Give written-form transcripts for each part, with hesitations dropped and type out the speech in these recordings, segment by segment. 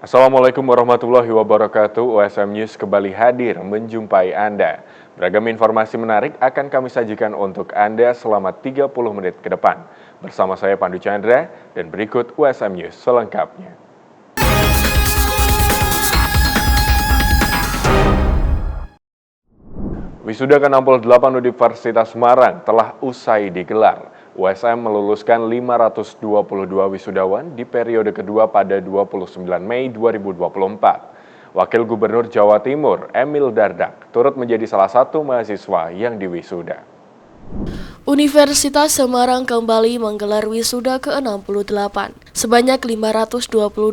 Assalamualaikum warahmatullahi wabarakatuh. USM News kembali hadir menjumpai Anda. Beragam informasi menarik akan kami sajikan untuk Anda selama 30 menit ke depan. Bersama saya Pandu Chandra dan berikut USM News selengkapnya. Wisuda ke-68 Universitas Semarang telah usai digelar. USM meluluskan 522 wisudawan di periode kedua pada 29 Mei 2024. Wakil Gubernur Jawa Timur, Emil Dardak, turut menjadi salah satu mahasiswa yang diwisuda. Universitas Semarang kembali menggelar wisuda ke-68. Sebanyak 522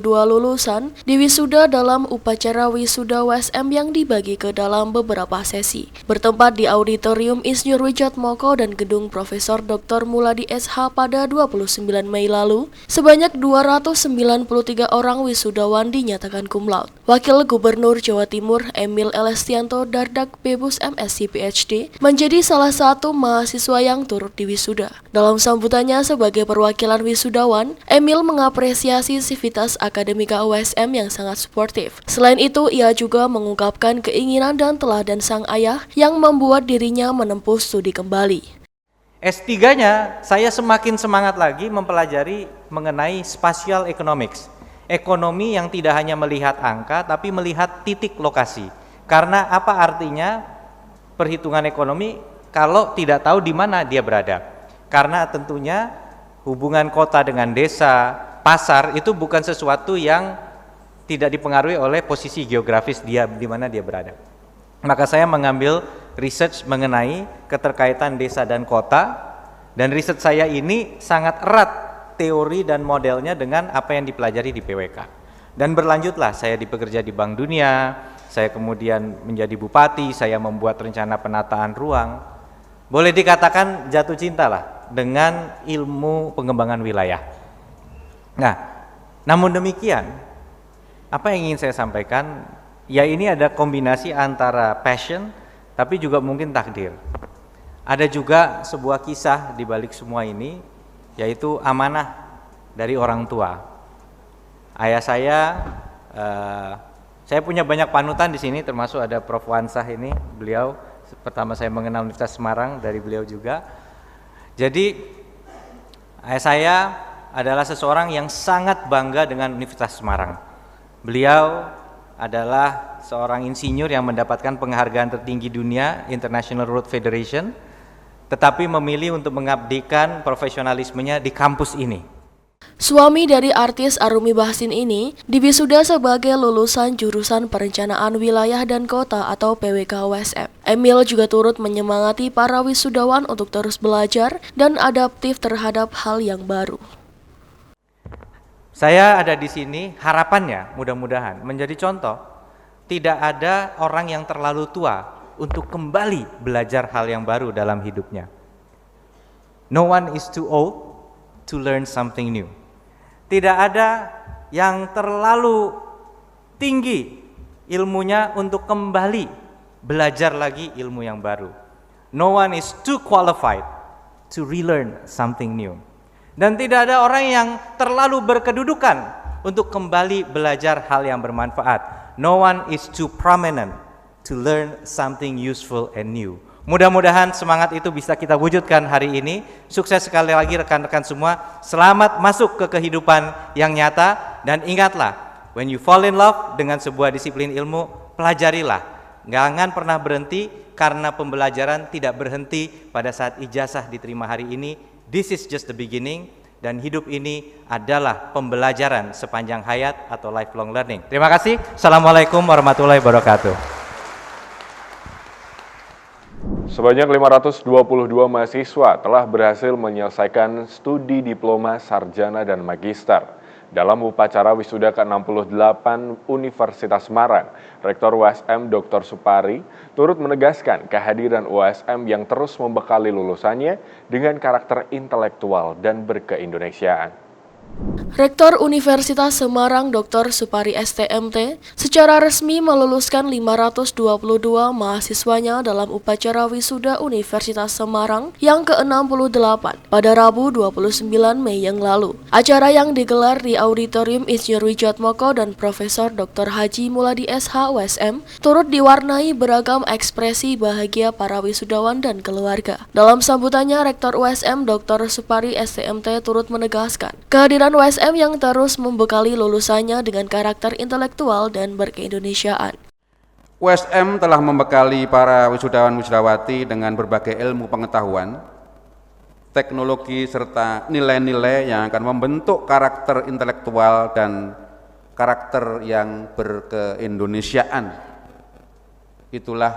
lulusan diwisuda dalam upacara wisuda USM yang dibagi ke dalam beberapa sesi. Bertempat di Auditorium Insinyur Wijatmoko dan Gedung Profesor Dr. Muladi SH pada 29 Mei lalu, sebanyak 293 orang wisudawan dinyatakan cum laude. Wakil Gubernur Jawa Timur Emil Elestianto Dardak Bebus MSc PhD menjadi salah satu mahasiswa yang turut diwisuda. Dalam sambutannya sebagai perwakilan wisudawan, Emil mengapresiasi sivitas akademika USM yang sangat suportif. Selain itu, ia juga mengungkapkan keinginan dan teladan sang ayah yang membuat dirinya menempuh studi kembali. S3-nya saya semakin semangat lagi mempelajari mengenai spatial economics. Ekonomi yang tidak hanya melihat angka tapi melihat titik lokasi. Karena apa artinya perhitungan ekonomi kalau tidak tahu di mana dia berada? Karena tentunya hubungan kota dengan desa, pasar itu bukan sesuatu yang tidak dipengaruhi oleh posisi geografis dia di mana dia berada. Maka saya mengambil research mengenai keterkaitan desa dan kota, dan riset saya ini sangat erat teori dan modelnya dengan apa yang dipelajari di PWK. Dan berlanjutlah saya bekerja di Bank Dunia, saya kemudian menjadi bupati, saya membuat rencana penataan ruang. Boleh dikatakan jatuh cinta lah dengan ilmu pengembangan wilayah. Nah, namun demikian, apa yang ingin saya sampaikan, ya ini ada kombinasi antara passion, tapi juga mungkin takdir. Ada juga sebuah kisah di balik semua ini, yaitu amanah dari orang tua. Ayah saya punya banyak panutan di sini, termasuk ada Prof. Wansah ini, beliau pertama saya mengenal Universitas Semarang dari beliau juga. Jadi ayah saya adalah seseorang yang sangat bangga dengan Universitas Semarang. Beliau adalah seorang insinyur yang mendapatkan penghargaan tertinggi dunia, International Road Federation, tetapi memilih untuk mengabdikan profesionalismenya di kampus ini. Suami dari artis Arumi Bahsin ini diwisuda sebagai lulusan jurusan Perencanaan Wilayah dan Kota atau PWK USM. Emil juga turut menyemangati para wisudawan untuk terus belajar dan adaptif terhadap hal yang baru. Saya ada di sini, harapannya mudah-mudahan menjadi contoh. Tidak ada orang yang terlalu tua untuk kembali belajar hal yang baru dalam hidupnya. No one is too old to learn something new. Tidak ada yang terlalu tinggi ilmunya untuk kembali belajar lagi ilmu yang baru. No one is too qualified to relearn something new. Dan tidak ada orang yang terlalu berkedudukan untuk kembali belajar hal yang bermanfaat. No one is too prominent to learn something useful and new. Mudah-mudahan semangat itu bisa kita wujudkan hari ini. Sukses sekali lagi rekan-rekan semua. Selamat masuk ke kehidupan yang nyata. Dan ingatlah, when you fall in love dengan sebuah disiplin ilmu, pelajarilah. Jangan pernah berhenti, karena pembelajaran tidak berhenti pada saat ijazah diterima hari ini. This is just the beginning. Dan hidup ini adalah pembelajaran sepanjang hayat atau lifelong learning. Terima kasih. Assalamualaikum warahmatullahi wabarakatuh. Sebanyak 522 mahasiswa telah berhasil menyelesaikan studi diploma, sarjana, dan magister. Dalam upacara wisuda ke-68 Universitas Semarang, Rektor USM Dr. Supari turut menegaskan kehadiran USM yang terus membekali lulusannya dengan karakter intelektual dan berkeindonesiaan. Rektor Universitas Semarang Dr. Supari STMT secara resmi meluluskan 522 mahasiswanya dalam upacara wisuda Universitas Semarang yang ke-68 pada Rabu 29 Mei yang lalu. Acara yang digelar di Auditorium Insinyur Wijatmoko dan Profesor Dr. Haji Muladi SH USM turut diwarnai beragam ekspresi bahagia para wisudawan dan keluarga. Dalam sambutannya, Rektor USM Dr. Supari STMT turut menegaskan kehadiran USM yang terus membekali lulusannya dengan karakter intelektual dan berkeindonesiaan. USM telah membekali para wisudawan-wisudawati dengan berbagai ilmu pengetahuan, teknologi, serta nilai-nilai yang akan membentuk karakter intelektual dan karakter yang berkeindonesiaan. Itulah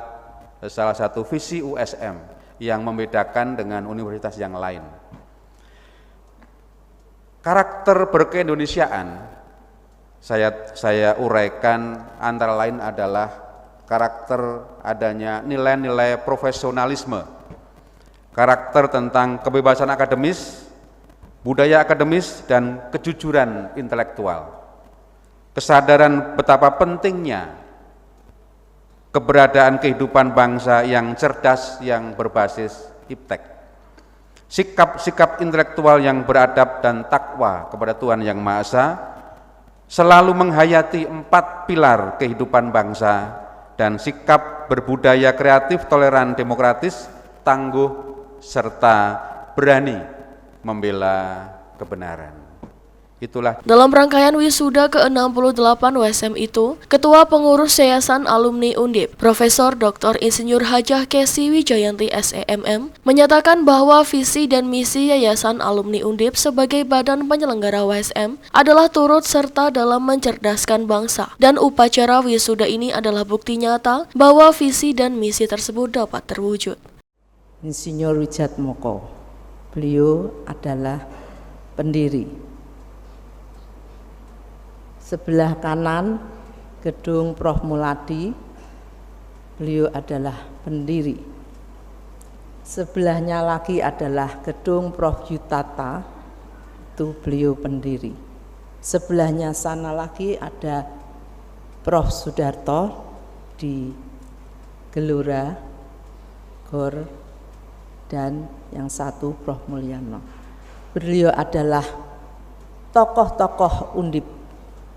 salah satu visi USM yang membedakan dengan universitas yang lain. Karakter berkeindonesiaan saya uraikan antara lain adalah karakter adanya nilai-nilai profesionalisme, karakter tentang kebebasan akademis, budaya akademis, dan kejujuran intelektual. Kesadaran betapa pentingnya keberadaan kehidupan bangsa yang cerdas, yang berbasis iptek. Sikap-sikap intelektual yang beradab dan takwa kepada Tuhan Yang Maha Esa, selalu menghayati 4 pilar kehidupan bangsa, dan sikap berbudaya kreatif, toleran, demokratis, tangguh, serta berani membela kebenaran. Itulah. Dalam rangkaian wisuda ke-68 USM itu, Ketua Pengurus Yayasan Alumni Undip, Profesor Dr. Insinyur Hajah Kesi Wijayanti SEMM, menyatakan bahwa visi dan misi Yayasan Alumni Undip sebagai badan penyelenggara USM adalah turut serta dalam mencerdaskan bangsa, dan upacara wisuda ini adalah bukti nyata bahwa visi dan misi tersebut dapat terwujud. Insinyur Wijatmoko, beliau adalah pendiri. Sebelah kanan gedung Prof. Muladi, beliau adalah pendiri. Sebelahnya lagi adalah gedung Prof. Yutata, itu beliau pendiri. Sebelahnya sana lagi ada Prof. Sudarto di Gelora Gor, dan yang satu Prof. Mulyono. Beliau adalah tokoh-tokoh Undip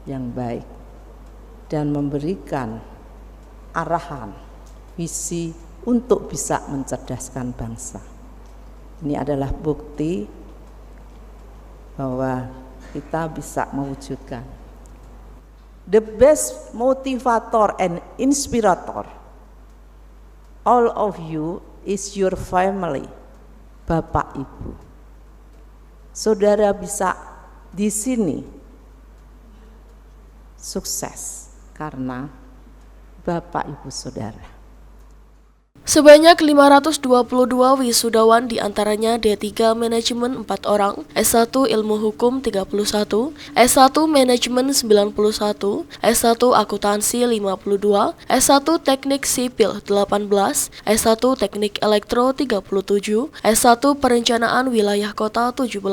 yang baik dan memberikan arahan, visi untuk bisa mencerdaskan bangsa. Ini adalah bukti bahwa kita bisa mewujudkan. The best motivator and inspirator all of you is your family, Bapak Ibu. Saudara bisa di sini sukses karena Bapak Ibu Saudara. Sebanyak 522 wisudawan diantaranya D3 Manajemen 4 orang, S1 Ilmu Hukum 31, S1 Manajemen 91, S1 Akuntansi 52, S1 Teknik Sipil 18, S1 Teknik Elektro 37, S1 Perencanaan Wilayah Kota 17.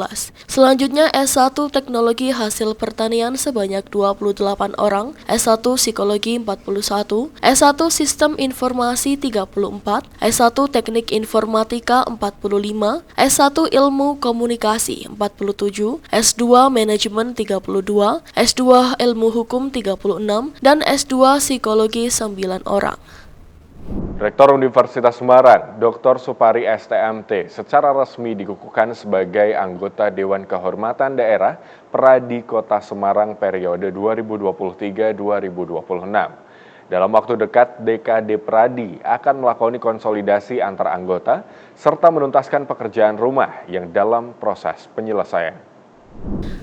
Selanjutnya S1 Teknologi Hasil Pertanian sebanyak 28 orang, S1 Psikologi 41, S1 Sistem Informasi 34, S1 Teknik Informatika 45, S1 Ilmu Komunikasi 47, S2 Manajemen 32, S2 Ilmu Hukum 36, dan S2 Psikologi 9 orang. Rektor Universitas Semarang, Dr. Supari STMT, secara resmi dikukuhkan sebagai anggota Dewan Kehormatan Daerah Pradi Kota Semarang periode 2023-2026. Dalam waktu dekat, DKD Pradi akan melakoni konsolidasi antar anggota serta menuntaskan pekerjaan rumah yang dalam proses penyelesaian.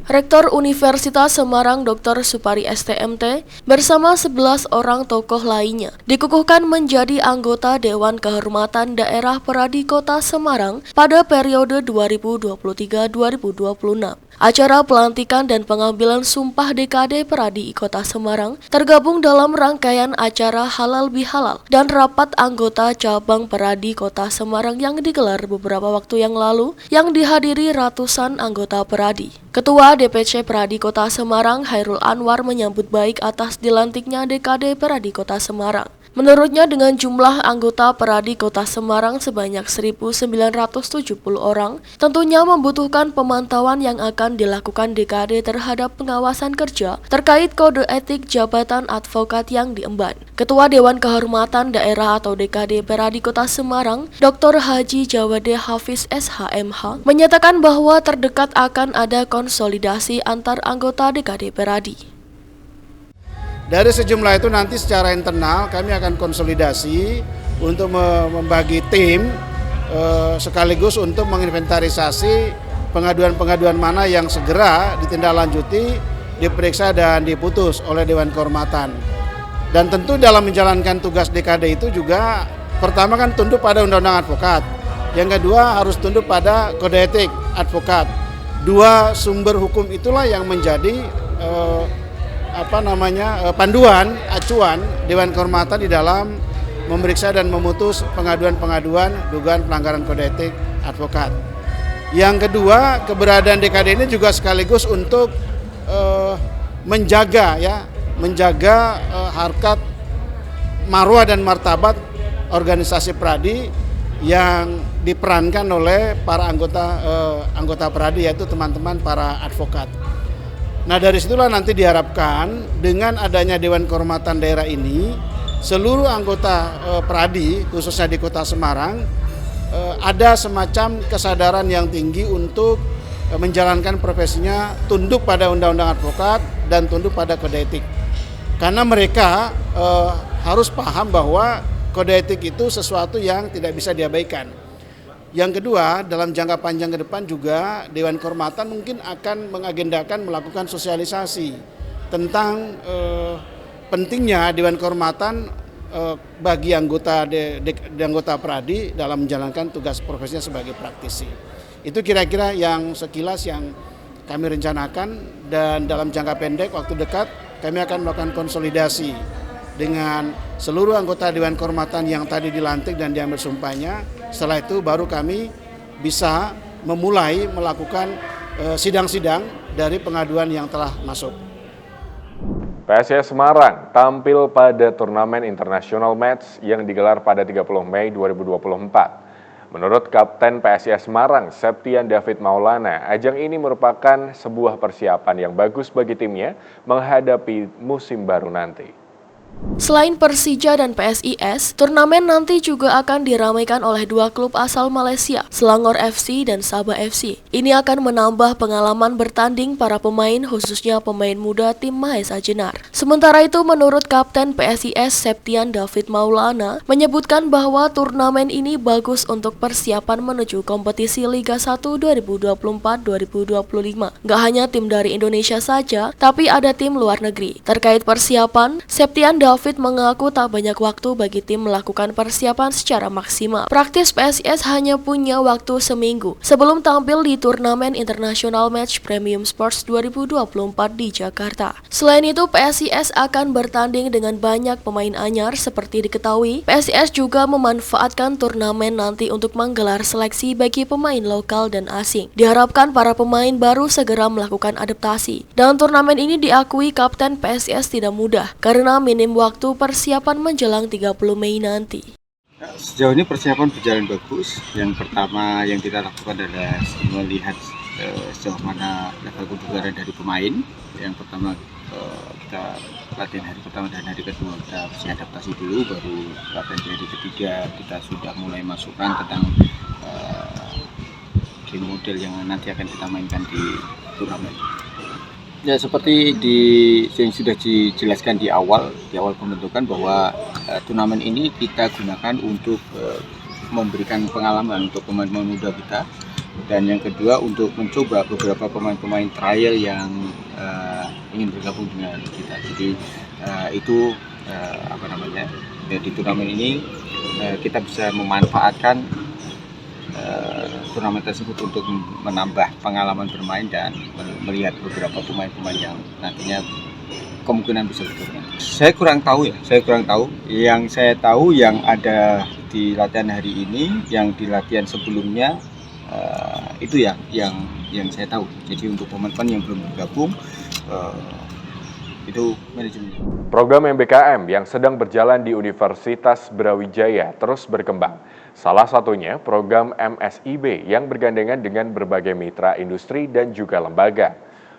Rektor Universitas Semarang Dr. Supari STMT bersama 11 orang tokoh lainnya dikukuhkan menjadi anggota Dewan Kehormatan Daerah Pradi Kota Semarang pada periode 2023-2026. Acara pelantikan dan pengambilan sumpah DKD Peradi Kota Semarang tergabung dalam rangkaian acara Halal Bihalal dan rapat anggota cabang Peradi Kota Semarang yang digelar beberapa waktu yang lalu yang dihadiri ratusan anggota Peradi. Ketua DPC Peradi Kota Semarang Hairul Anwar menyambut baik atas dilantiknya DKD Peradi Kota Semarang. Menurutnya dengan jumlah anggota Peradi Kota Semarang sebanyak 1.970 orang, tentunya membutuhkan pemantauan yang akan dilakukan DKD terhadap pengawasan kerja terkait kode etik jabatan advokat yang diemban. Ketua Dewan Kehormatan Daerah atau DKD Peradi Kota Semarang, Dr. Haji Jawade Hafiz SHMH, menyatakan bahwa terdekat akan ada konsolidasi antar anggota DKD Peradi. Dari sejumlah itu nanti secara internal kami akan konsolidasi untuk membagi tim sekaligus untuk menginventarisasi pengaduan-pengaduan mana yang segera ditindaklanjuti, diperiksa dan diputus oleh Dewan Kehormatan. Dan tentu dalam menjalankan tugas DKD itu juga pertama kan tunduk pada Undang-Undang Advokat, yang kedua harus tunduk pada kode etik advokat. Dua sumber hukum itulah yang menjadi panduan, acuan Dewan Kehormatan di dalam memeriksa dan memutus pengaduan-pengaduan dugaan pelanggaran kode etik advokat. Yang kedua, keberadaan DKD ini juga sekaligus untuk menjaga harkat marwah dan martabat organisasi Peradi yang diperankan oleh para anggota Peradi, yaitu teman-teman para advokat. Nah, dari situlah nanti diharapkan dengan adanya Dewan Kehormatan Daerah ini, seluruh anggota Peradi, khususnya di Kota Semarang, ada semacam kesadaran yang tinggi untuk menjalankan profesinya tunduk pada Undang-Undang Advokat dan tunduk pada kode etik. Karena mereka harus paham bahwa kode etik itu sesuatu yang tidak bisa diabaikan. Yang kedua, dalam jangka panjang ke depan juga Dewan Kehormatan mungkin akan mengagendakan melakukan sosialisasi tentang pentingnya Dewan Kehormatan bagi anggota Peradi dalam menjalankan tugas profesinya sebagai praktisi. Itu kira-kira yang sekilas yang kami rencanakan, dan dalam jangka pendek waktu dekat kami akan melakukan konsolidasi dengan seluruh anggota Dewan Kehormatan yang tadi dilantik dan diambil sumpahnya. Setelah itu baru kami bisa memulai melakukan sidang-sidang dari pengaduan yang telah masuk. PSIS Semarang tampil pada turnamen internasional match yang digelar pada 30 Mei 2024. Menurut Kapten PSIS Semarang, Septian David Maulana, ajang ini merupakan sebuah persiapan yang bagus bagi timnya menghadapi musim baru nanti. Selain Persija dan PSIS, turnamen nanti juga akan diramaikan oleh dua klub asal Malaysia, Selangor FC dan Sabah FC. Ini akan menambah pengalaman bertanding para pemain, khususnya pemain muda tim Mahesa Jenar. Sementara itu, menurut Kapten PSIS Septian David Maulana, menyebutkan bahwa turnamen ini bagus untuk persiapan menuju kompetisi Liga 1 2024-2025. Gak hanya tim dari Indonesia saja, tapi ada tim luar negeri. Terkait persiapan, Septian David mengaku tak banyak waktu bagi tim melakukan persiapan secara maksimal. Praktis PSIS hanya punya waktu seminggu sebelum tampil di turnamen internasional match Premium Sports 2024 di Jakarta. Selain itu, PSIS akan bertanding dengan banyak pemain anyar. Seperti diketahui, PSIS juga memanfaatkan turnamen nanti untuk menggelar seleksi bagi pemain lokal dan asing. Diharapkan para pemain baru segera melakukan adaptasi. Dan turnamen ini diakui Kapten PSIS tidak mudah karena minim waktu persiapan menjelang 30 Mei nanti. Sejauh ini persiapan berjalan bagus. Yang pertama yang kita lakukan adalah melihat sejauh mana level kebugaran dari pemain. Yang pertama kita latihan hari pertama dan hari kedua kita bersih adaptasi dulu, baru latihan di hari ketiga kita sudah mulai masukkan tentang game model yang nanti akan kita mainkan di turnamen. Ya, seperti yang sudah dijelaskan di awal pembentukan bahwa turnamen ini kita gunakan untuk memberikan pengalaman untuk pemain-pemain muda kita, dan yang kedua untuk mencoba beberapa pemain-pemain trial yang ingin bergabung dengan kita. Jadi itu di turnamen ini kita bisa memanfaatkan turnamen tersebut untuk menambah pengalaman bermain dan melihat beberapa pemain-pemain yang nantinya kemungkinan bisa berturnamen. Saya kurang tahu. Yang saya tahu yang ada di latihan hari ini, yang di latihan sebelumnya itu yang saya tahu. Jadi untuk pemain-pemain yang belum bergabung itu manajemennya. Program MBKM yang sedang berjalan di Universitas Brawijaya terus berkembang. Salah satunya program MSIB yang bergandengan dengan berbagai mitra industri dan juga lembaga.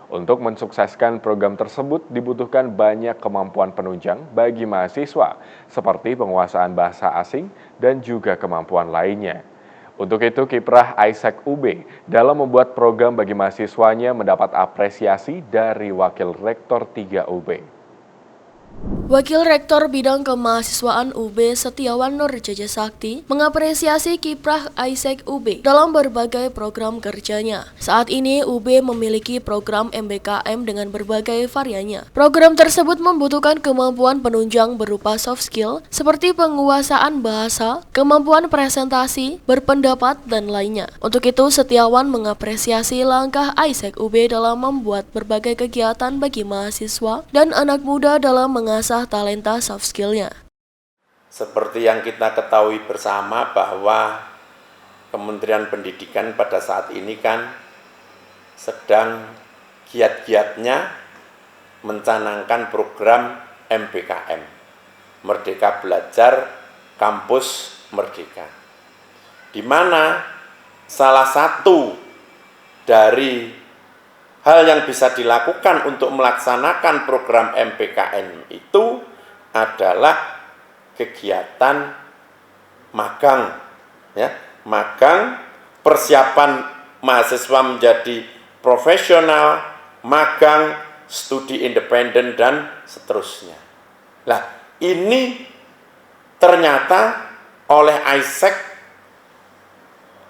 Untuk mensukseskan program tersebut dibutuhkan banyak kemampuan penunjang bagi mahasiswa, seperti penguasaan bahasa asing dan juga kemampuan lainnya. Untuk itu, kiprah Isaac UB dalam membuat program bagi mahasiswanya mendapat apresiasi dari Wakil Rektor 3 UB. Wakil Rektor Bidang Kemahasiswaan UB Setiawan Nur Jaja Sakti mengapresiasi kiprah Isaac UB dalam berbagai program kerjanya. Saat ini UB memiliki program MBKM dengan berbagai variannya. Program tersebut membutuhkan kemampuan penunjang berupa soft skill seperti penguasaan bahasa, kemampuan presentasi, berpendapat, dan lainnya. Untuk itu, Setiawan mengapresiasi langkah Isaac UB dalam membuat berbagai kegiatan bagi mahasiswa dan anak muda dalam mengasah talenta soft skill-nya. Seperti yang kita ketahui bersama bahwa Kementerian Pendidikan pada saat ini kan sedang giat-giatnya mencanangkan program MBKM, Merdeka Belajar Kampus Merdeka, di mana salah satu dari hal yang bisa dilakukan untuk melaksanakan program MBKM itu adalah kegiatan magang, magang, persiapan mahasiswa menjadi profesional, magang, studi independen, dan seterusnya. Nah, ini ternyata oleh Isaac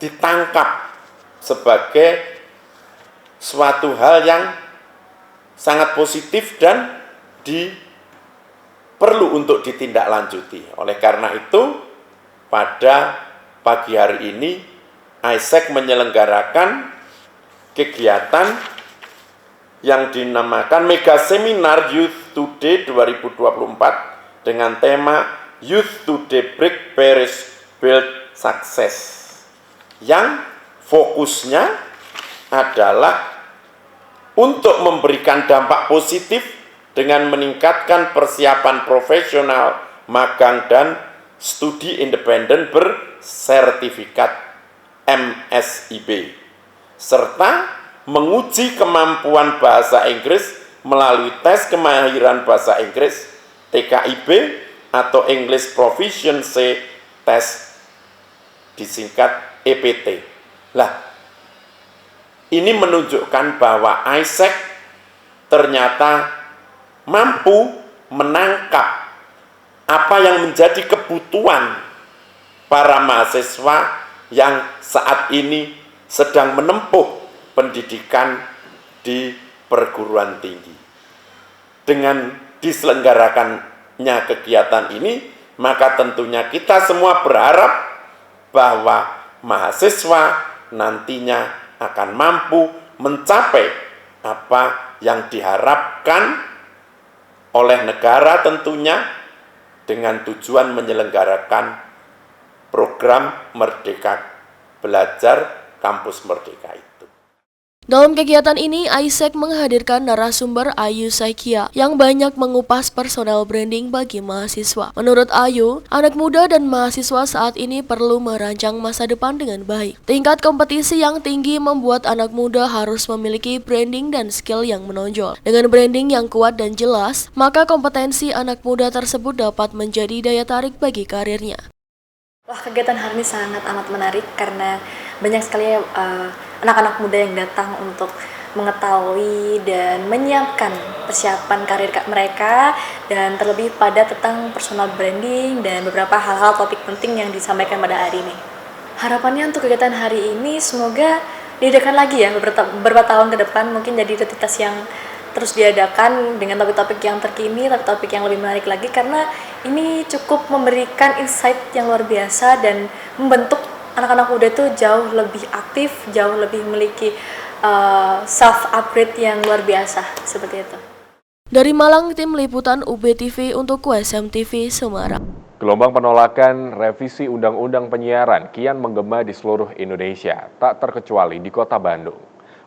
ditangkap sebagai suatu hal yang sangat positif dan perlu untuk ditindaklanjuti. Oleh karena itu, pada pagi hari ini Isaac menyelenggarakan kegiatan yang dinamakan Mega Seminar Youth Today 2024 dengan tema Youth Today Break Barriers Build Success, yang fokusnya adalah untuk memberikan dampak positif dengan meningkatkan persiapan profesional, magang, dan studi independen bersertifikat MSIB, serta menguji kemampuan bahasa Inggris melalui tes kemahiran bahasa Inggris TKIB atau English Proficiency Test, disingkat EPT. Lah, ini menunjukkan bahwa Isaac ternyata mampu menangkap apa yang menjadi kebutuhan para mahasiswa yang saat ini sedang menempuh pendidikan di perguruan tinggi. Dengan diselenggarakannya kegiatan ini, maka tentunya kita semua berharap bahwa mahasiswa nantinya akan mampu mencapai apa yang diharapkan oleh negara tentunya, dengan tujuan menyelenggarakan program Merdeka Belajar Kampus Merdeka itu. Dalam kegiatan ini, Isaac menghadirkan narasumber Ayu Saikia yang banyak mengupas personal branding bagi mahasiswa. Menurut Ayu, anak muda dan mahasiswa saat ini perlu merancang masa depan dengan baik. Tingkat kompetisi yang tinggi membuat anak muda harus memiliki branding dan skill yang menonjol. Dengan branding yang kuat dan jelas, maka kompetensi anak muda tersebut dapat menjadi daya tarik bagi karirnya. Wah, kegiatan hari ini sangat amat menarik karena banyak sekali anak-anak muda yang datang untuk mengetahui dan menyiapkan persiapan karir mereka, dan terlebih pada tentang personal branding dan beberapa hal-hal topik penting yang disampaikan pada hari ini. Harapannya untuk kegiatan hari ini semoga diadakan lagi ya beberapa tahun ke depan, mungkin jadi rutinitas yang terus diadakan dengan topik-topik yang terkini, topik-topik yang lebih menarik lagi, karena ini cukup memberikan insight yang luar biasa dan membentuk anak-anak muda itu jauh lebih aktif, jauh lebih memiliki self upgrade yang luar biasa seperti itu. Dari Malang, tim liputan UBTV untuk USM TV Semarang. Gelombang penolakan revisi Undang-Undang Penyiaran kian menggema di seluruh Indonesia, tak terkecuali di Kota Bandung.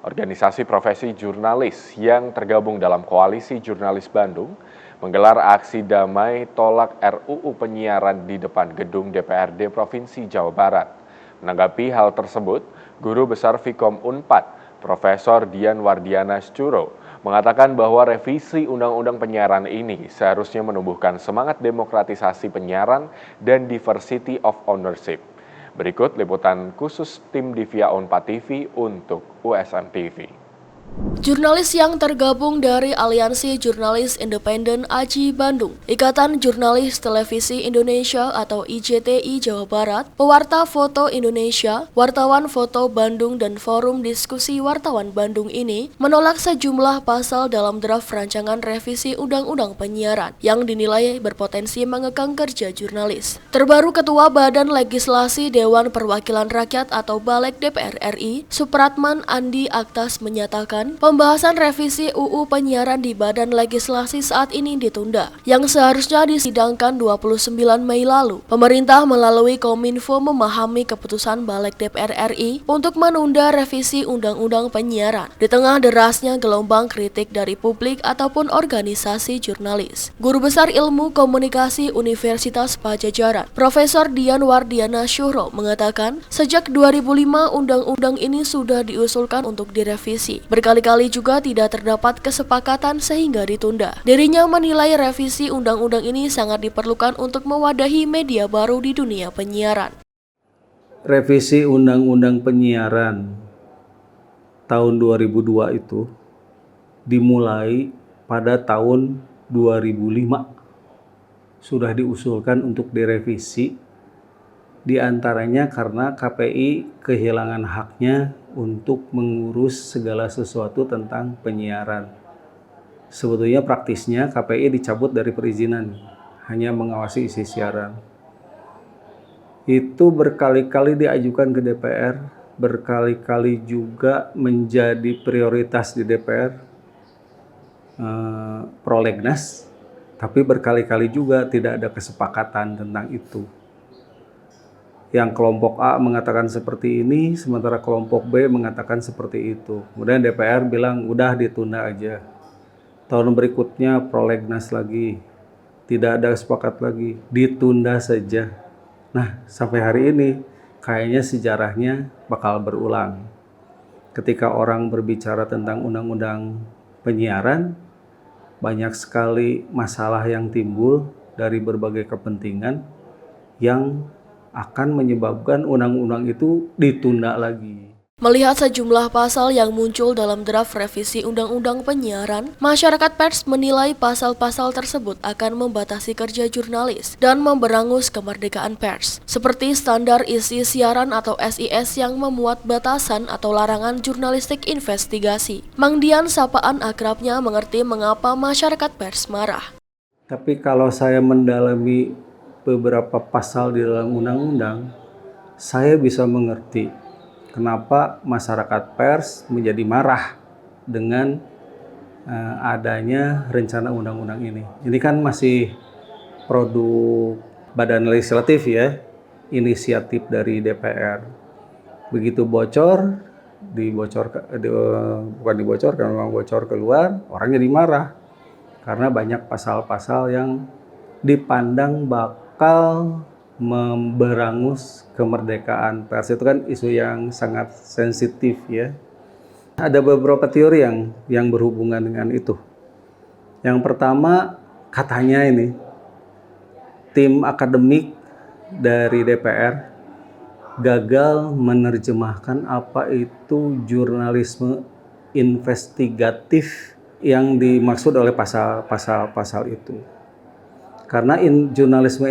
Organisasi profesi jurnalis yang tergabung dalam Koalisi Jurnalis Bandung menggelar aksi damai tolak RUU Penyiaran di depan gedung DPRD Provinsi Jawa Barat. Menanggapi hal tersebut, Guru Besar Vkom Unpad, Profesor Dian Wardiana Scuro, mengatakan bahwa revisi Undang-Undang Penyiaran ini seharusnya menumbuhkan semangat demokratisasi penyiaran dan diversity of ownership. Berikut liputan khusus tim Divia Unpad TV untuk USM TV. Jurnalis yang tergabung dari Aliansi Jurnalis Independen AJI Bandung, Ikatan Jurnalis Televisi Indonesia atau IJTI Jawa Barat, Pewarta Foto Indonesia, Wartawan Foto Bandung dan Forum Diskusi Wartawan Bandung ini menolak sejumlah pasal dalam draft rancangan revisi Undang-Undang Penyiaran yang dinilai berpotensi mengekang kerja jurnalis. Terbaru Ketua Badan Legislasi Dewan Perwakilan Rakyat atau Balek DPR RI, Supratman Andi Aktas menyatakan pembahasan revisi UU Penyiaran di Badan Legislasi saat ini ditunda, yang seharusnya disidangkan 29 Mei lalu. Pemerintah melalui Kominfo memahami keputusan Balek DPR RI untuk menunda revisi Undang-Undang Penyiaran di tengah derasnya gelombang kritik dari publik ataupun organisasi jurnalis. Guru Besar Ilmu Komunikasi Universitas Pajajaran, Profesor Dian Wardiana Scuro mengatakan, sejak 2005 undang-undang ini sudah diusulkan untuk direvisi. Berkali-kali juga tidak terdapat kesepakatan sehingga ditunda. Dirinya menilai revisi undang-undang ini sangat diperlukan untuk mewadahi media baru di dunia penyiaran. Revisi Undang-Undang Penyiaran tahun 2002 itu dimulai pada tahun 2005. Sudah diusulkan untuk direvisi, di antaranya karena KPI kehilangan haknya untuk mengurus segala sesuatu tentang penyiaran. Sebetulnya praktisnya KPI dicabut dari perizinan, hanya mengawasi isi siaran. Itu berkali-kali diajukan ke DPR, berkali-kali juga menjadi prioritas di DPR, prolegnas, tapi berkali-kali juga tidak ada kesepakatan tentang itu. Yang kelompok A mengatakan seperti ini, sementara kelompok B mengatakan seperti itu. Kemudian DPR bilang, udah ditunda aja. Tahun berikutnya prolegnas lagi, tidak ada sepakat lagi, ditunda saja. Nah, sampai hari ini kayaknya sejarahnya bakal berulang. Ketika orang berbicara tentang undang-undang penyiaran, banyak sekali masalah yang timbul dari berbagai kepentingan yang akan menyebabkan undang-undang itu ditunda lagi. Melihat sejumlah pasal yang muncul dalam draft revisi Undang-Undang Penyiaran, masyarakat pers menilai pasal-pasal tersebut akan membatasi kerja jurnalis dan memberangus kemerdekaan pers, seperti standar isi siaran atau SIS yang memuat batasan atau larangan jurnalistik investigasi. Mang Dian, sapaan akrabnya, mengerti mengapa masyarakat pers marah. Tapi kalau saya mendalami beberapa pasal di dalam undang-undang, saya bisa mengerti kenapa masyarakat pers menjadi marah dengan adanya rencana undang-undang ini. Ini kan masih produk badan legislatif ya, inisiatif dari DPR. Begitu bocor, bukan dibocorkan, memang bocor keluar, orang jadi marah. Karena banyak pasal-pasal yang dipandang bakal memberangus kemerdekaan pers. Itu kan isu yang sangat sensitif ya. Ada beberapa teori yang berhubungan dengan itu. Yang pertama, katanya ini tim akademik dari DPR gagal menerjemahkan apa itu jurnalisme investigatif yang dimaksud oleh pasal-pasal itu. Karena jurnalisme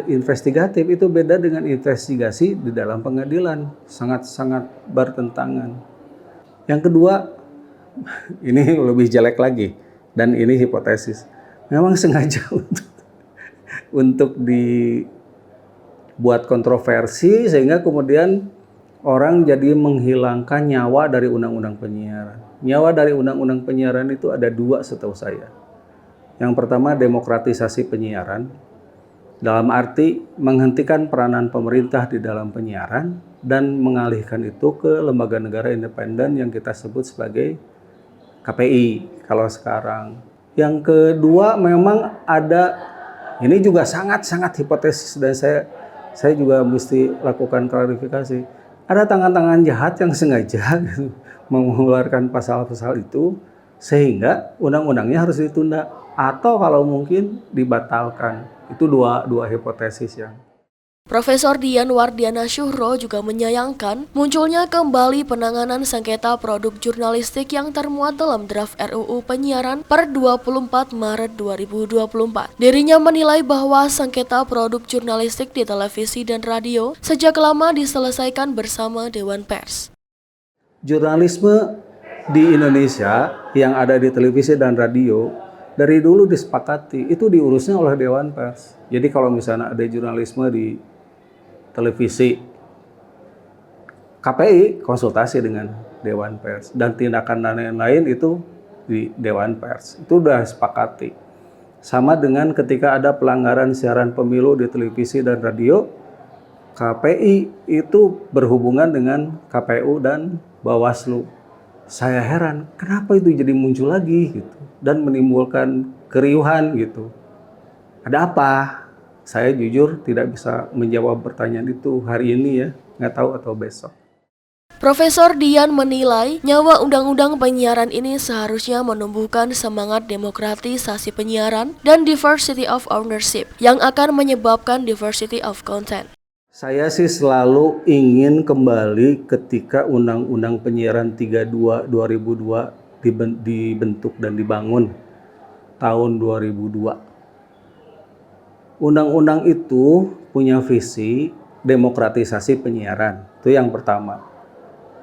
investigatif itu beda dengan investigasi di dalam pengadilan, sangat-sangat bertentangan. Yang kedua, ini lebih jelek lagi, dan ini hipotesis. Memang sengaja untuk buat kontroversi sehingga kemudian orang jadi menghilangkan nyawa dari undang-undang penyiaran. Nyawa dari undang-undang penyiaran itu ada 2 setahu saya. Yang pertama demokratisasi penyiaran, dalam arti menghentikan peranan pemerintah di dalam penyiaran dan mengalihkan itu ke lembaga negara independen yang kita sebut sebagai KPI kalau sekarang. Yang kedua memang ada, ini juga sangat-sangat hipotesis dan saya juga mesti lakukan klarifikasi. Ada tangan-tangan jahat yang sengaja mengeluarkan pasal-pasal itu sehingga undang-undangnya harus ditunda atau kalau mungkin dibatalkan. Itu dua hipotesis yang. Profesor Dian Wardiana Syuhro juga menyayangkan munculnya kembali penanganan sengketa produk jurnalistik yang termuat dalam draft RUU Penyiaran per 24 Maret 2024. Dirinya menilai bahwa sengketa produk jurnalistik di televisi dan radio sejak lama diselesaikan bersama Dewan Pers. Jurnalisme di Indonesia yang ada di televisi dan radio dari dulu disepakati itu diurusnya oleh Dewan Pers. Jadi kalau misalnya ada jurnalisme di televisi, KPI konsultasi dengan Dewan Pers dan tindakan dan lain-lain itu di Dewan Pers. Itu udah sepakati. Sama dengan ketika ada pelanggaran siaran pemilu di televisi dan radio, KPI itu berhubungan dengan KPU dan Bawaslu. Saya heran, kenapa itu jadi muncul lagi gitu dan menimbulkan keriuhan gitu. Ada apa? Saya jujur tidak bisa menjawab pertanyaan itu hari ini ya, nggak tahu atau besok. Profesor Dian menilai nyawa undang-undang penyiaran ini seharusnya menumbuhkan semangat demokratisasi penyiaran dan diversity of ownership yang akan menyebabkan diversity of content. Saya sih selalu ingin kembali ketika Undang-Undang Penyiaran 32 2002 dibentuk dan dibangun tahun 2002. Undang-undang itu punya visi demokratisasi penyiaran. Itu yang pertama.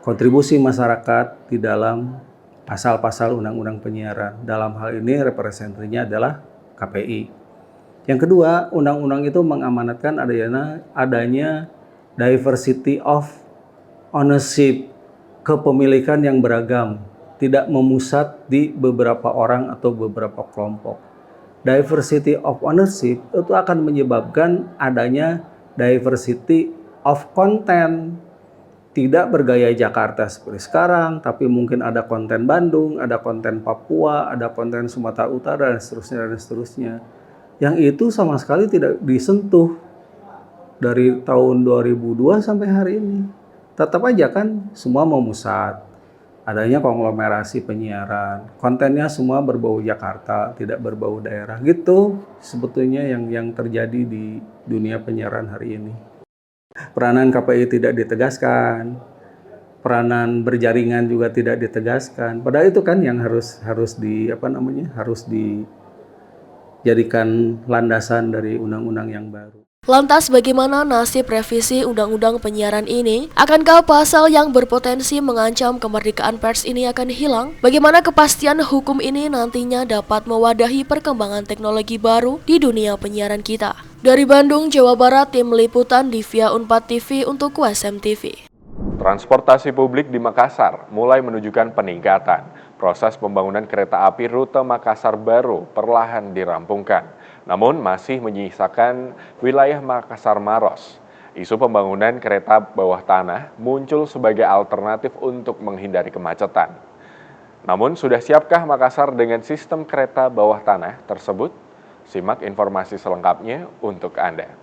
Kontribusi masyarakat di dalam pasal-pasal Undang-Undang Penyiaran. Dalam hal ini representasinya adalah KPI. Yang kedua, undang-undang itu mengamanatkan adanya diversity of ownership, kepemilikan yang beragam, tidak memusat di beberapa orang atau beberapa kelompok. Diversity of ownership itu akan menyebabkan adanya diversity of content, tidak bergaya Jakarta seperti sekarang, tapi mungkin ada konten Bandung, ada konten Papua, ada konten Sumatera Utara, dan seterusnya. Yang itu sama sekali tidak disentuh dari tahun 2002 sampai hari ini. Tetap aja kan semua memusat. Adanya konglomerasi penyiaran. Kontennya semua berbau Jakarta, tidak berbau daerah. Gitu sebetulnya yang terjadi di dunia penyiaran hari ini. Peranan KPI tidak ditegaskan. Peranan berjaringan juga tidak ditegaskan. Padahal itu kan yang harus dijadikan landasan dari undang-undang yang baru. Lantas bagaimana nasib revisi Undang-Undang Penyiaran ini? Akankah pasal yang berpotensi mengancam kemerdekaan pers ini akan hilang? Bagaimana kepastian hukum ini nantinya dapat mewadahi perkembangan teknologi baru di dunia penyiaran kita? Dari Bandung, Jawa Barat, Tim Liputan Divia Unpad TV untuk USM TV. Transportasi publik di Makassar mulai menunjukkan peningkatan. Proses pembangunan kereta api rute Makassar baru perlahan dirampungkan, namun masih menyisakan wilayah Makassar Maros. Isu pembangunan kereta bawah tanah muncul sebagai alternatif untuk menghindari kemacetan. Namun, sudah siapkah Makassar dengan sistem kereta bawah tanah tersebut? Simak informasi selengkapnya untuk Anda.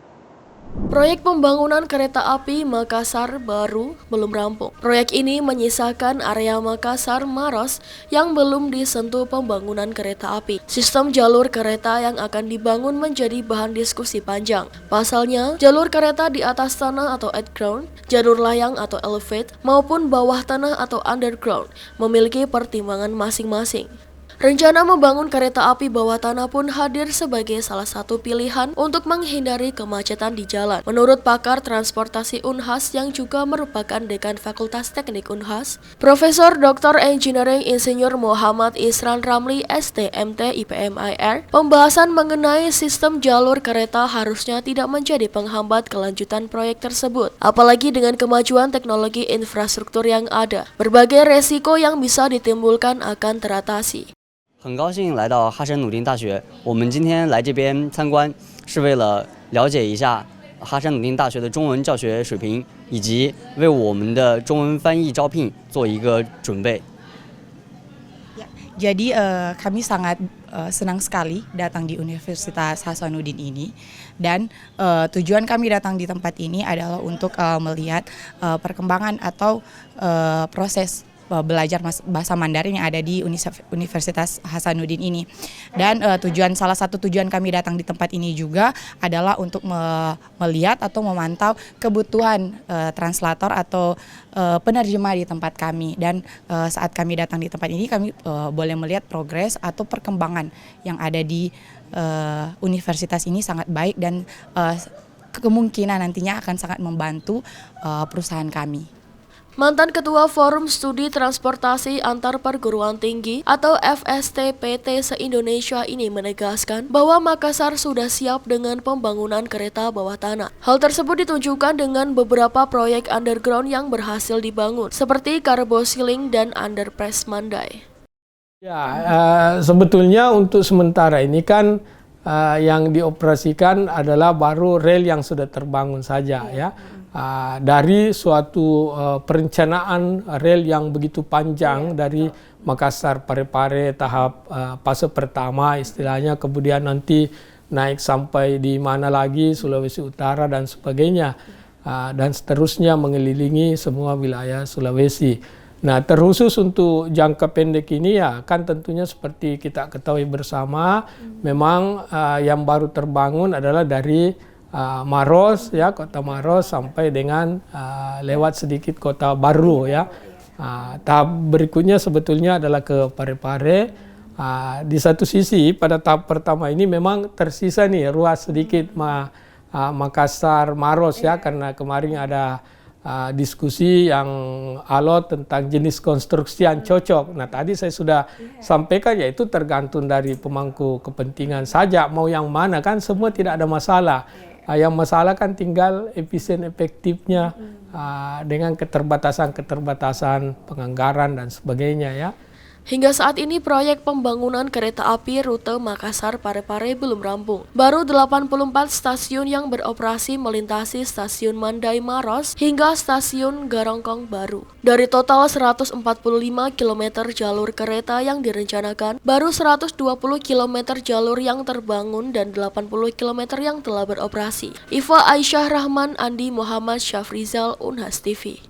Proyek pembangunan kereta api Makassar baru belum rampung. Proyek ini menyisakan area Makassar Maros yang belum disentuh pembangunan kereta api. Sistem jalur kereta yang akan dibangun menjadi bahan diskusi panjang. Pasalnya, jalur kereta di atas tanah atau underground, jalur layang atau elevate, maupun bawah tanah atau underground memiliki pertimbangan masing-masing. Rencana membangun kereta api bawah tanah pun hadir sebagai salah satu pilihan untuk menghindari kemacetan di jalan. Menurut pakar transportasi Unhas yang juga merupakan Dekan Fakultas Teknik Unhas, Profesor Dr. Engineering Insinyur Muhammad Isran Ramli STMT IPMIR, pembahasan mengenai sistem jalur kereta harusnya tidak menjadi penghambat kelanjutan proyek tersebut. Apalagi dengan kemajuan teknologi infrastruktur yang ada, berbagai resiko yang bisa ditimbulkan akan teratasi. 很高兴来到哈山努丁大学，我们今天来这边参观，是为了了解一下哈山努丁大学的中文教学水平，以及为我们的中文翻译招聘做一个准备。 Jadi kami sangat senang sekali datang di Universitas Hasanuddin ini, dan tujuan kami datang di tempat ini adalah untuk melihat perkembangan atau proses belajar bahasa Mandarin yang ada di Universitas Hasanuddin ini. Dan salah satu tujuan kami datang di tempat ini juga adalah untuk melihat atau memantau kebutuhan translator atau penerjemah di tempat kami. Dan saat kami datang di tempat ini, kami boleh melihat progres atau perkembangan yang ada di universitas ini sangat baik, dan kemungkinan nantinya akan sangat membantu perusahaan kami. Mantan Ketua Forum Studi Transportasi Antar Perguruan Tinggi atau FSTPT se-Indonesia ini menegaskan bahwa Makassar sudah siap dengan pembangunan kereta bawah tanah. Hal tersebut ditunjukkan dengan beberapa proyek underground yang berhasil dibangun, seperti Carbosiling dan Underpass Mandai. Ya, sebetulnya untuk sementara ini kan yang dioperasikan adalah baru rel yang sudah terbangun saja, ya. Dari suatu perencanaan rel yang begitu panjang dari Makassar Parepare tahap fase pertama istilahnya, kemudian nanti naik sampai di mana lagi Sulawesi Utara dan sebagainya, dan seterusnya mengelilingi semua wilayah Sulawesi. Nah, terkhusus untuk jangka pendek ini ya kan tentunya seperti kita ketahui bersama, memang yang baru terbangun adalah dari Maros, ya, kota Maros sampai dengan lewat sedikit kota Baru, ya. Tahap berikutnya sebetulnya adalah ke Parepare. Di satu sisi pada tahap pertama ini memang tersisa nih ruas sedikit Makassar Maros, ya, karena kemarin ada diskusi yang alot tentang jenis konstruksi yang cocok. Nah, tadi saya sudah sampaikan, yaitu tergantung dari pemangku kepentingan saja mau yang mana, kan semua tidak ada masalah. Yang masalah kan tinggal efisien efektifnya dengan keterbatasan penganggaran dan sebagainya, ya. Hingga saat ini proyek pembangunan kereta api rute Makassar Parepare belum rampung. Baru 84 stasiun yang beroperasi melintasi stasiun Mandai Maros hingga stasiun Garongkong Baru. Dari total 145 km jalur kereta yang direncanakan, baru 120 km jalur yang terbangun dan 80 km yang telah beroperasi. Iva Aisyah Rahman, Andi Muhammad Syafrizal, Unhas TV.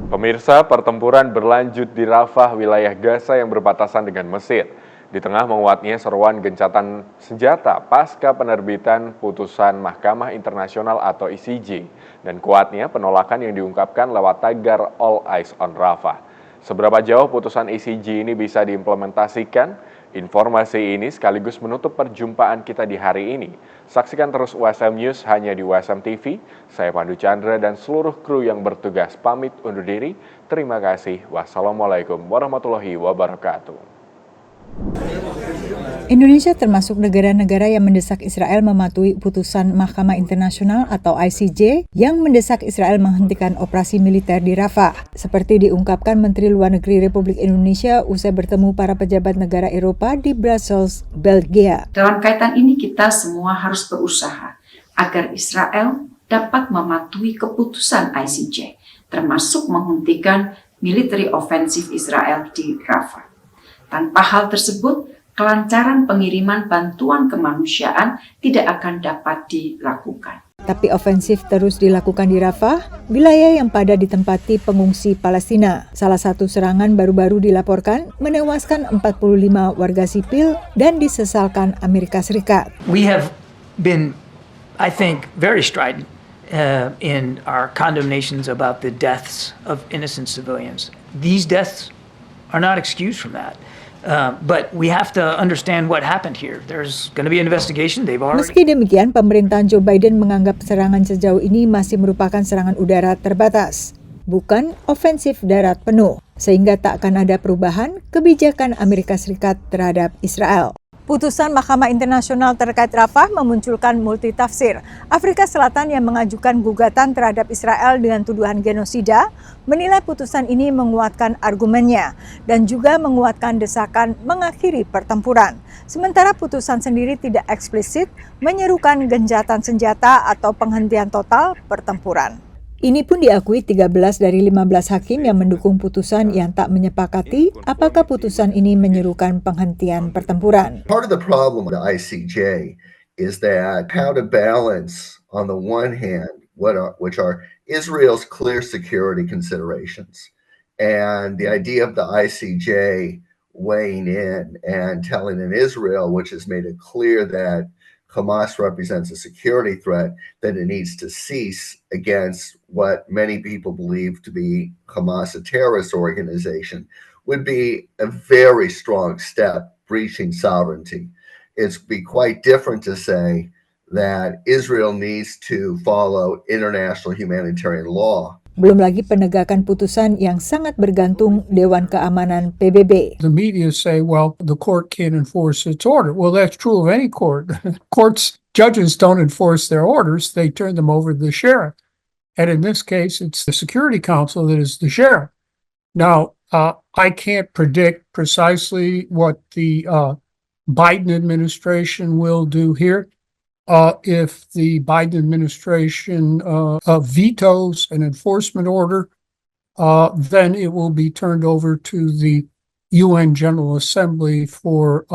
Pemirsa, pertempuran berlanjut di Rafah, wilayah Gaza yang berbatasan dengan Mesir. Di tengah menguatnya seruan gencatan senjata pasca penerbitan putusan Mahkamah Internasional atau ICJ dan kuatnya penolakan yang diungkapkan lewat tagar All Eyes on Rafah. Seberapa jauh putusan ICJ ini bisa diimplementasikan? Informasi ini sekaligus menutup perjumpaan kita di hari ini. Saksikan terus USM News hanya di USM TV. Saya Pandu Chandra dan seluruh kru yang bertugas pamit undur diri. Terima kasih. Wassalamualaikum warahmatullahi wabarakatuh. Indonesia termasuk negara-negara yang mendesak Israel mematuhi putusan Mahkamah Internasional atau ICJ yang mendesak Israel menghentikan operasi militer di Rafah. Seperti diungkapkan Menteri Luar Negeri Republik Indonesia usai bertemu para pejabat negara Eropa di Brussels, Belgia. Dalam kaitan ini kita semua harus berusaha agar Israel dapat mematuhi keputusan ICJ, termasuk menghentikan military offensive Israel di Rafah. Tanpa hal tersebut, kelancaran pengiriman bantuan kemanusiaan tidak akan dapat dilakukan. Tapi ofensif terus dilakukan di Rafah, wilayah yang pada ditempati pengungsi Palestina. Salah satu serangan baru-baru dilaporkan menewaskan 45 warga sipil dan disesalkan Amerika Serikat. We have been, I think, very strident in our condemnations about the deaths of innocent civilians. These deaths are not excused from that. But we have to understand what happened here. There's going to be an investigation. They've already. Meski demikian, pemerintahan Joe Biden menganggap serangan sejauh ini masih merupakan serangan udara terbatas, bukan ofensif darat penuh, sehingga tak akan ada perubahan kebijakan Amerika Serikat terhadap Israel. Putusan Mahkamah Internasional terkait Rafah memunculkan multitafsir. Afrika Selatan yang mengajukan gugatan terhadap Israel dengan tuduhan genosida menilai putusan ini menguatkan argumennya dan juga menguatkan desakan mengakhiri pertempuran. Sementara putusan sendiri tidak eksplisit menyerukan gencatan senjata atau penghentian total pertempuran. Ini pun diakui 13 dari 15 hakim yang mendukung putusan yang tak menyepakati apakah putusan ini menyerukan penghentian pertempuran. Part of the problem with the ICJ is that how to balance on the one hand which are Israel's clear security considerations and the idea of the ICJ weighing in and telling in Israel, which has made it clear that Hamas represents a security threat, that it needs to cease against what many people believe to be Hamas, a terrorist organization, would be a very strong step breaching sovereignty. It's be quite different to say that Israel needs to follow international humanitarian law. Belum lagi penegakan putusan yang sangat bergantung Dewan Keamanan PBB. The media say, well, the court can't enforce its order. Well, that's true of any court. Judges don't enforce their orders, they turn them over to the sheriff. And in this case, it's the Security Council that is the sheriff. Now, I can't predict precisely what the Biden administration will do here. If the Biden administration vetoes an enforcement order, then it will be turned over to the UN General Assembly for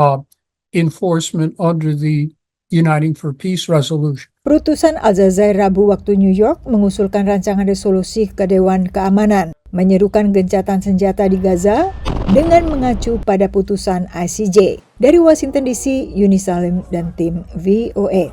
enforcement under the Uniting for Peace resolution. Perutusan Al-Jazair Rabu waktu New York mengusulkan rancangan resolusi ke Dewan Keamanan, menyerukan gencatan senjata di Gaza dengan mengacu pada putusan ICJ. Dari Washington DC, Yuni Salim dan tim VOA.